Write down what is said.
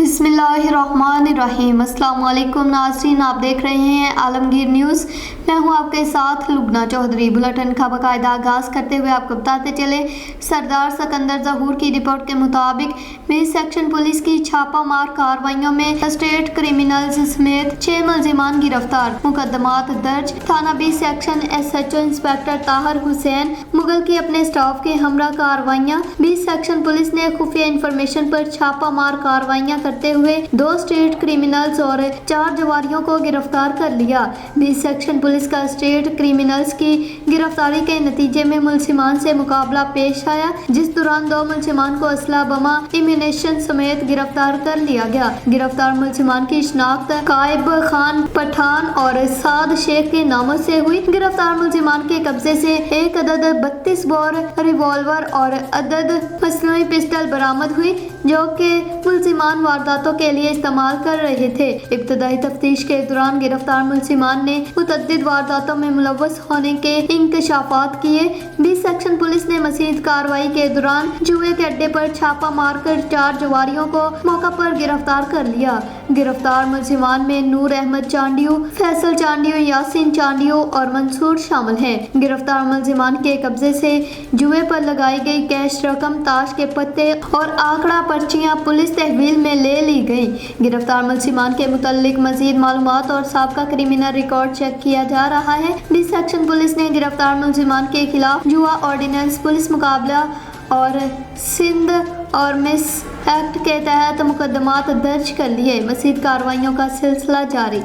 बिस्मिल्लाहिर्रहमानिर्रहीम। अस्सलाम वालेकुम नाज़रीन, आप देख रहे हैं आलमगीर न्यूज़। मैं हूं आपके साथ लुबना चौधरी। बुलेटिन का बाकायदा आगाज़ करते हुए आपको बताते चले, सरदार सिकंदर ज़हूर की रिपोर्ट के मुताबिक बी सेक्शन पुलिस की छापामार कार्रवाइयों में स्टेट क्रिमिनल्स समेत 6 मुलजिमान गिरफ्तार, मुकदमात दर्ज। थाना B section SHO inspector Tahir Hussain Mughal की अपने स्टाफ के हमरा कार्रवाइयाँ। बी सेक्शन पुलिस ने खुफिया इंफॉर्मेशन पर छापामार कार्रवाइयाँ करते हुए 2 स्टेट क्रिमिनल्स और 4 जवारियों को गिरफ्तार कर लिया। बी सेक्शन पुलिस का स्टेट क्रिमिनल्स की गिरफ्तारी के नतीजे में मुलजिमान से मुकाबला पेश आया, जिस दौरान 2 मुलजिमान को असला बमा इम्यूनेशन समेत गिरफ्तार कर लिया गया। गिरफ्तार मुलजिमान की शिनाख्त कायब खान पठान और साद शेख के नामों से हुई। गिरफ्तार मुलजिमान के कब्जे से एक अदद 32 बोर रिवॉल्वर और अदद मसनूई पिस्टल बरामद हुई, जो कि मुलजिमान वारदातों के लिए इस्तेमाल कर रहे थे। इब्तदाई तफ्तीश के दौरान गिरफ्तार मुलजिमान ने मुतअद्दिद वारदातों में मुलव्वस होने के इंकशाफात किए। बी सेक्शन पुलिस ने मज़ीद कार्रवाई के दौरान जुए के अड्डे पर छापा मारकर 4 जवारियों को मौका पर गिरफ्तार कर लिया। गिरफ्तार मुलजिमान में नूर अहमद चांडियो, फैसल चांडियो, यासीन चांडियो और मंसूर शामिल हैं। गिरफ्तार मुलजिमान के कब्जे से जुए पर लगाई गई कैश रकम, ताश के पत्ते और आंकड़ा पर्चियां पुलिस तहवील में ले ली गई। गिरफ्तार मुलजिमान के मुतालिक मजीद मालूमात और साबका क्रिमिनल रिकॉर्ड चेक किया जा रहा है। बी सेक्शन पुलिस ने गिरफ्तार मुलजिमान के खिलाफ जुआ ऑर्डिनेंस, पुलिस मुकाबला और सिंध और मिस एक्ट के तहत मुकदमात दर्ज कर लिए। मजीद कार्रवाइयों का सिलसिला जारी।